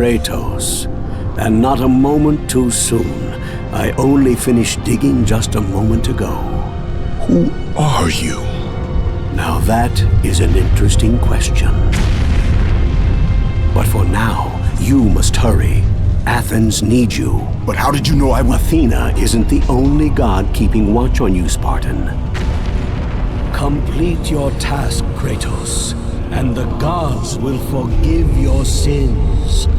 Kratos, and not a moment too soon. I only finished digging just a moment ago. Who are you? Now that is an interesting question. But for now, you must hurry. Athens needs you. But how did you know I would? Athena isn't the only god keeping watch on you, Spartan. Complete your task, Kratos, and the gods will forgive your sins.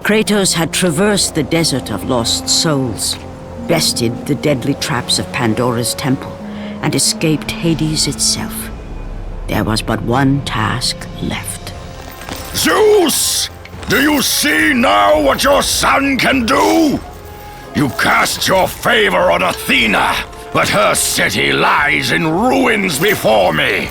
Kratos had traversed the desert of lost souls, bested the deadly traps of Pandora's temple, and escaped Hades itself. There was but one task left. Zeus! Do you see now what your son can do? You cast your favor on Athena, but her city lies in ruins before me.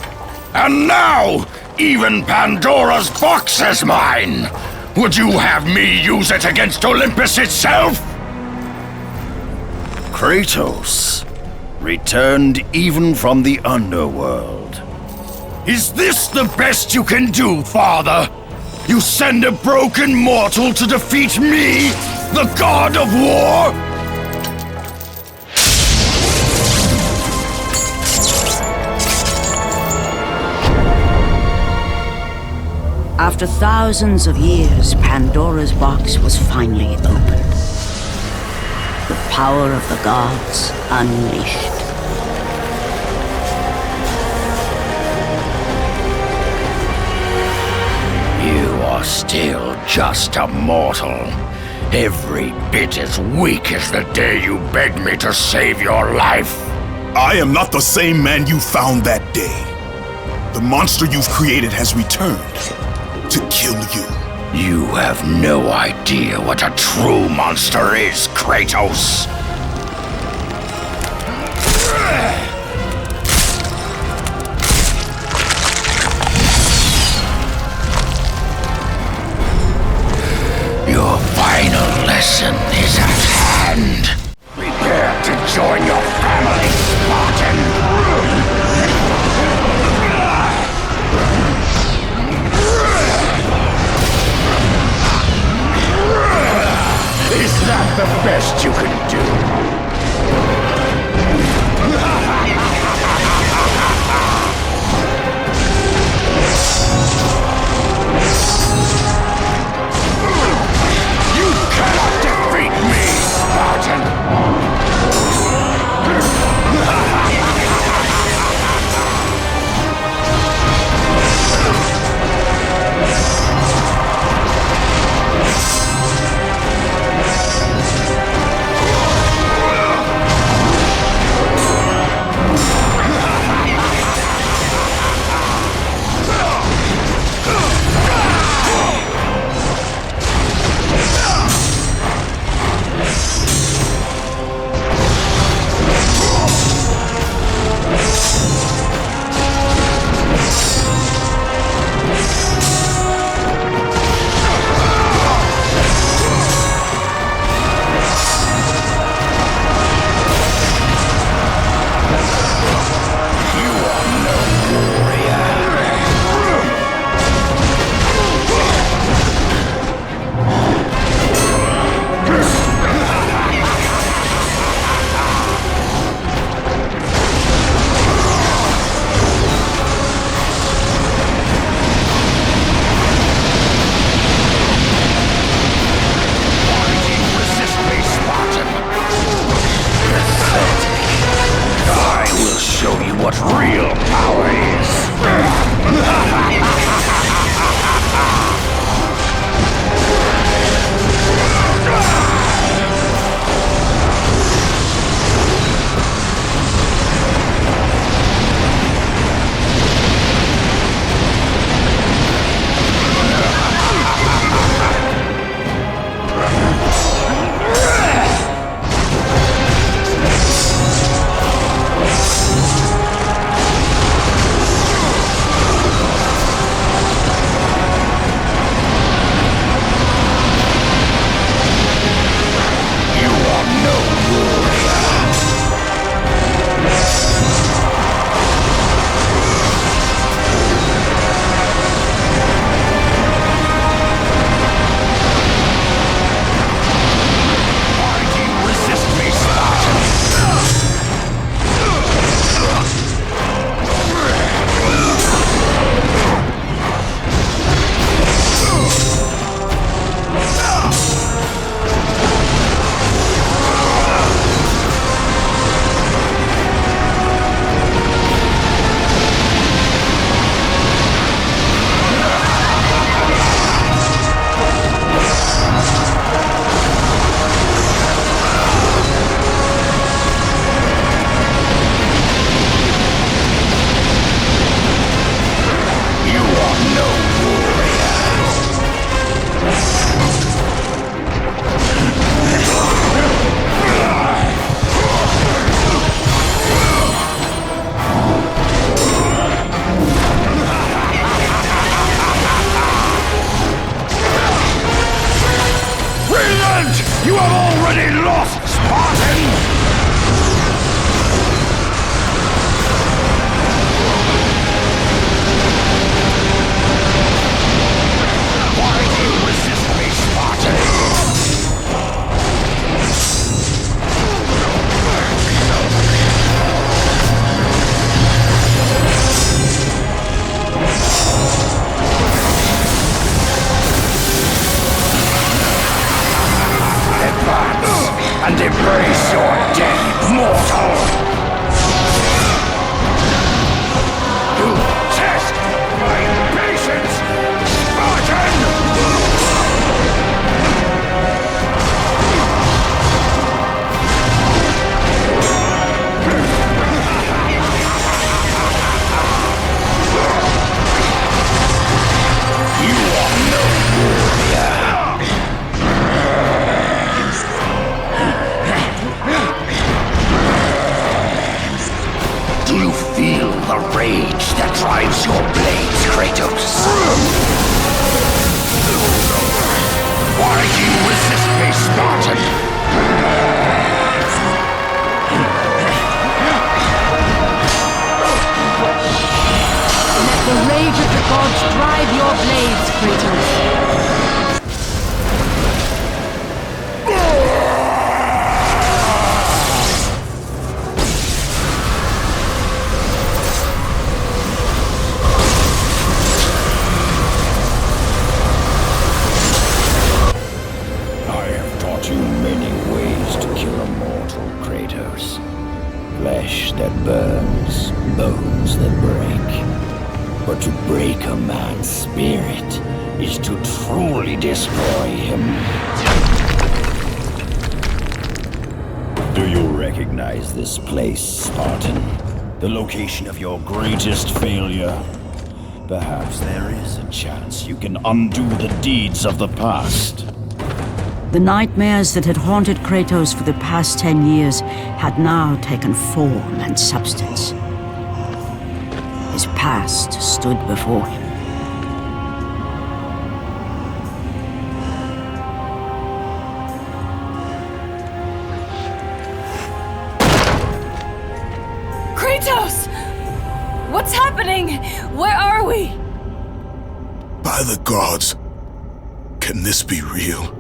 And now, even Pandora's box is mine! Would you have me use it against Olympus itself? Kratos, returned even from the underworld. Is this the best you can do, father? You send a broken mortal to defeat me, the god of war? After thousands of years, Pandora's box was finally opened. The power of the gods unleashed. You are still just a mortal. Every bit as weak as the day you begged me to save your life. I am not the same man you found that day. The monster you've created has returned to kill you. You have no idea what a true monster is, Kratos. Your final lesson is at hand. Prepare to join your family, Spartan. Is that the best you can do? gods drive your blades, Kratos. I have taught you many ways to kill a mortal, Kratos. Flesh that burns, bones that break. But to break a man's spirit is to truly destroy him. Do you recognize this place, Spartan? The location of your greatest failure? Perhaps there is a chance you can undo the deeds of the past. The nightmares that had haunted Kratos for the past 10 years had now taken form and substance. His past stood before him. Kratos! What's happening? Where are we? By the gods, can this be real?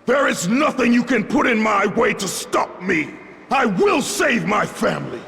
There is nothing you can put in my way to stop me. I will save my family.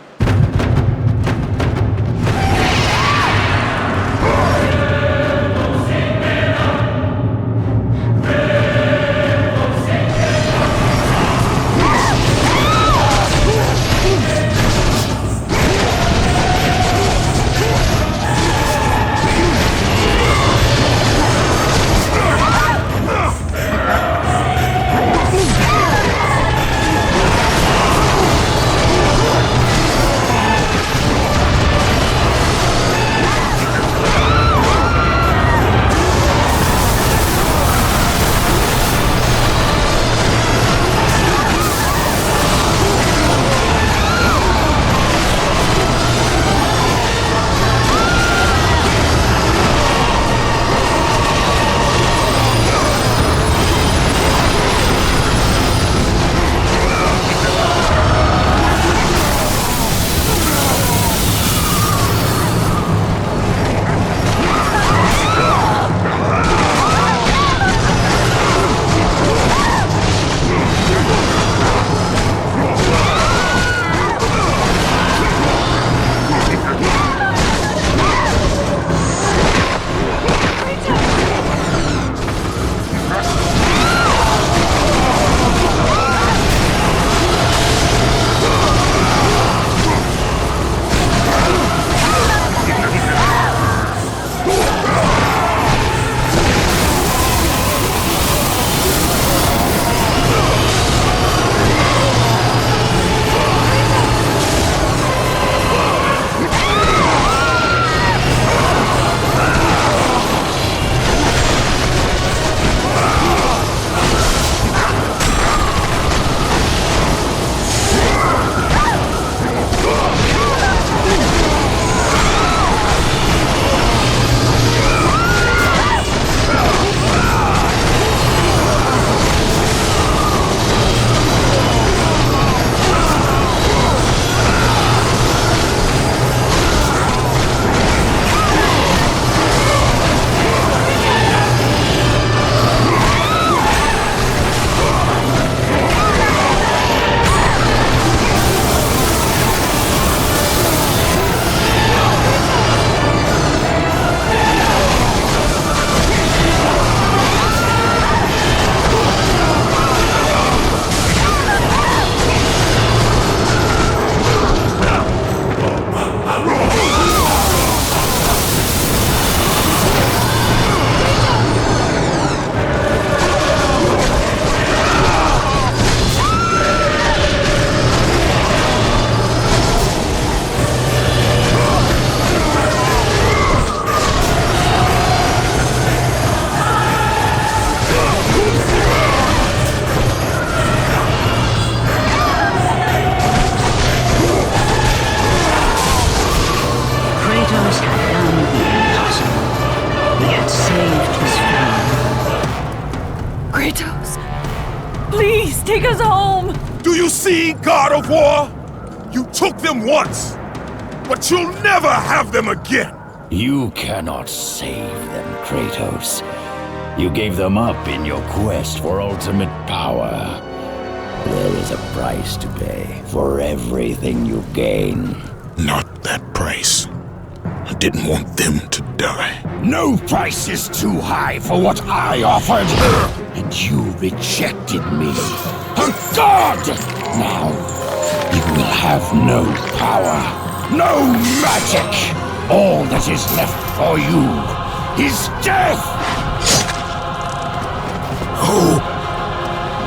take us home! Do you see, God of War? You took them once, but you'll never have them again! You cannot save them, Kratos. You gave them up in your quest for ultimate power. There is a price to pay for everything you gain. Not that price. I didn't want them to die. No price is too high for what I offered. And you rejected me. A god! Now, you will have no power, no magic. All that is left for you is death! Oh,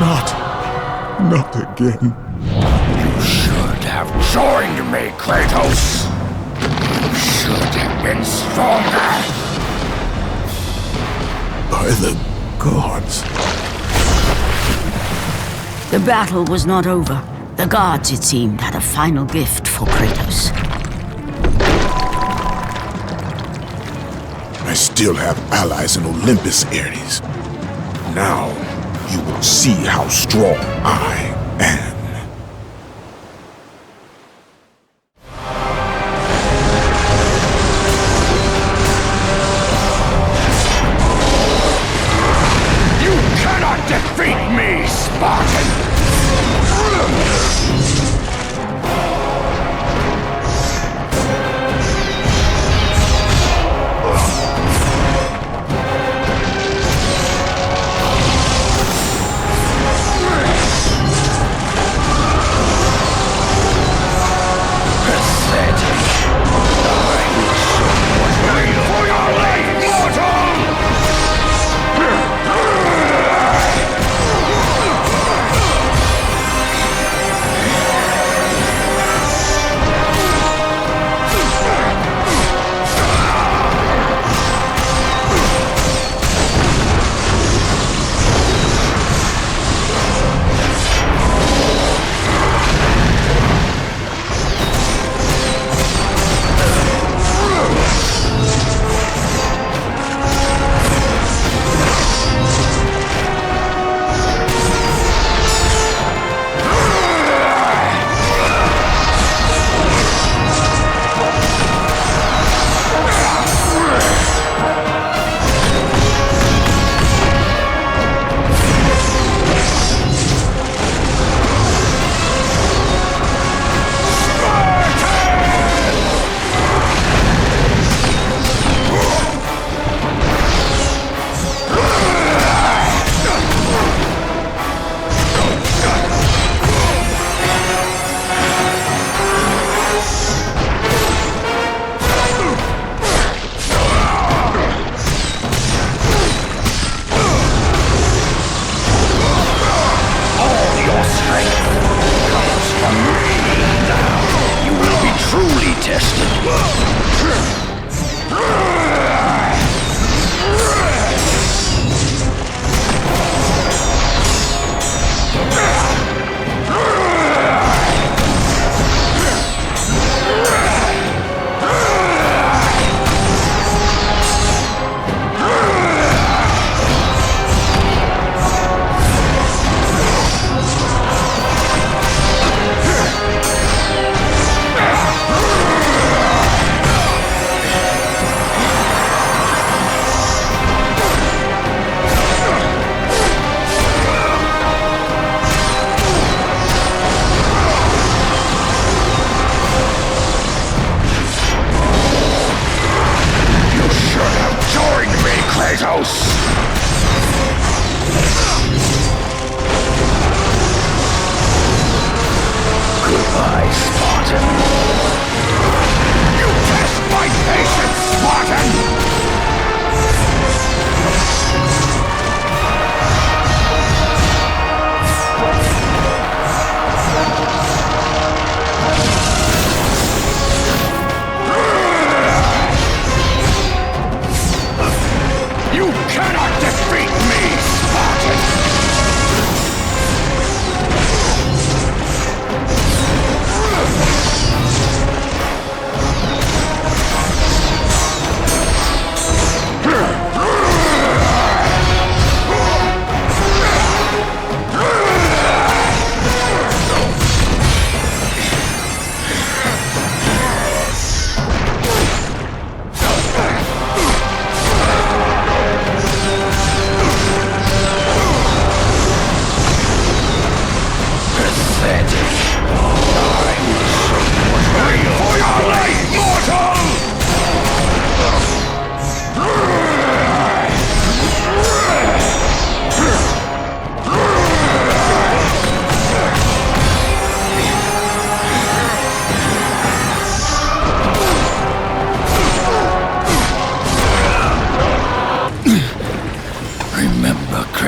not again. You should have joined me, Kratos. You should have been stronger. By the gods. The battle was not over. The gods, it seemed, had a final gift for Kratos. I still have allies in Olympus, Ares. Now, you will see how strong I am. You cannot defeat me, Spartan!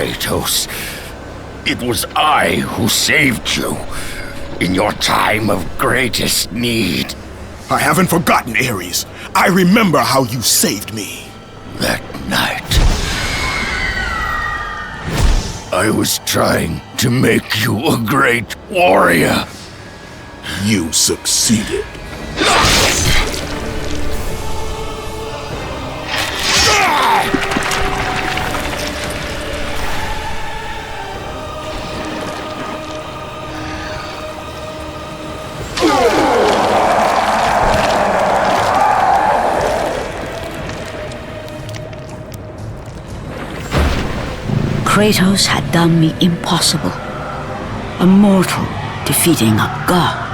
Kratos. It was I who saved you in your time of greatest need. I haven't forgotten, Ares. I remember how you saved me. That night, I was trying to make you a great warrior. You succeeded. Kratos had done the impossible. A mortal defeating a god.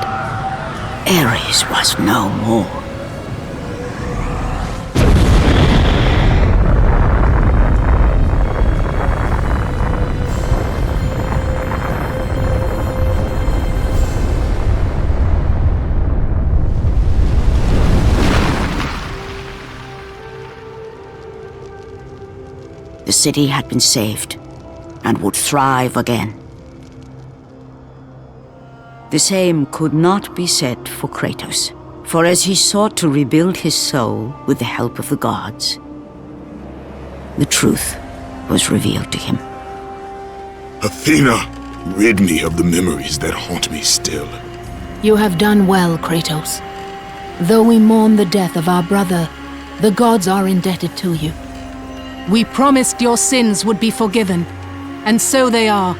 Ares was no more. The city had been saved and would thrive again. The same could not be said for Kratos, for as he sought to rebuild his soul with the help of the gods, the truth was revealed to him. Athena, rid me of the memories that haunt me still. You have done well, Kratos. Though we mourn the death of our brother, the gods are indebted to you. We promised your sins would be forgiven, and so they are.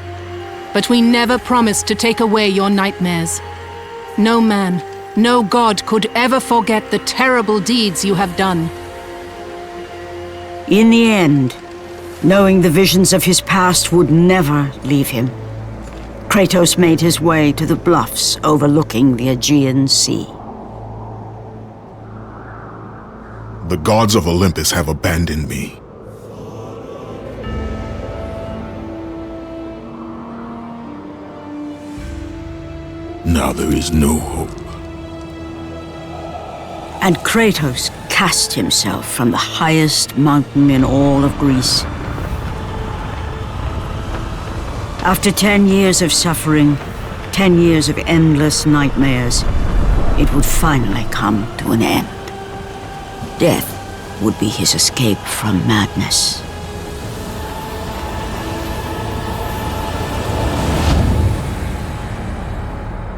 But we never promised to take away your nightmares. No man, no god could ever forget the terrible deeds you have done. In the end, knowing the visions of his past would never leave him, Kratos made his way to the bluffs overlooking the Aegean Sea. The gods of Olympus have abandoned me. Now there is no hope. And Kratos cast himself from the highest mountain in all of Greece. After 10 years of suffering, 10 years of endless nightmares, it would finally come to an end. Death would be his escape from madness.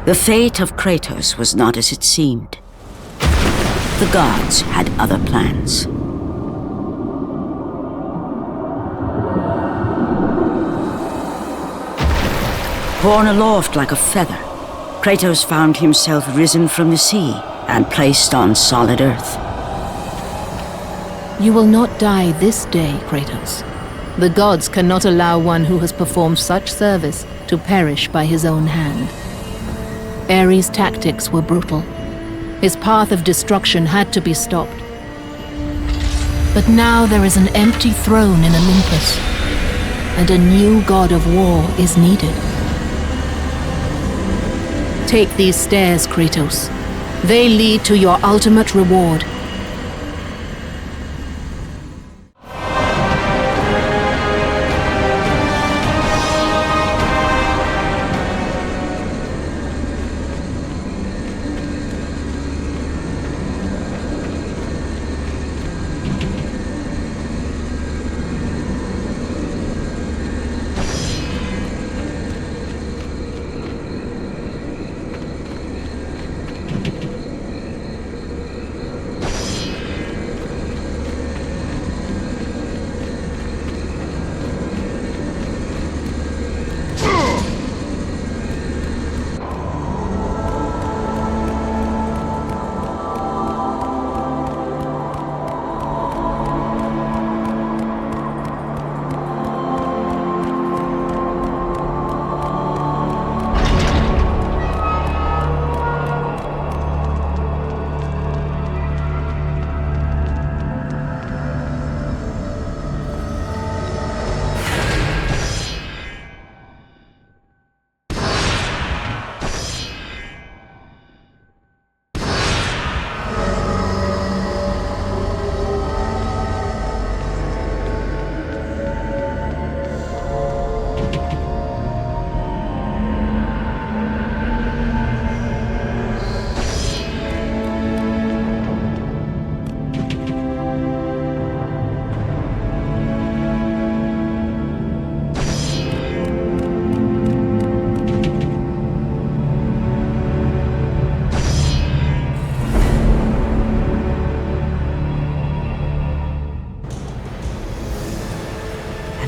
The fate of Kratos was not as it seemed. The gods had other plans. Borne aloft like a feather, Kratos found himself risen from the sea and placed on solid earth. You will not die this day, Kratos. The gods cannot allow one who has performed such service to perish by his own hand. Ares' tactics were brutal. His path of destruction had to be stopped. But now there is an empty throne in Olympus, and a new god of war is needed. Take these stairs, Kratos. They lead to your ultimate reward.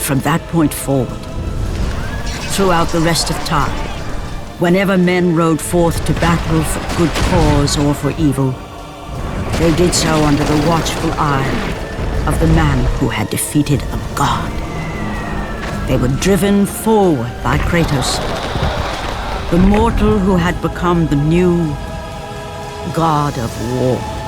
And from that point forward, throughout the rest of time, whenever men rode forth to battle for good cause or for evil, they did so under the watchful eye of the man who had defeated a god. They were driven forward by Kratos, the mortal who had become the new god of war.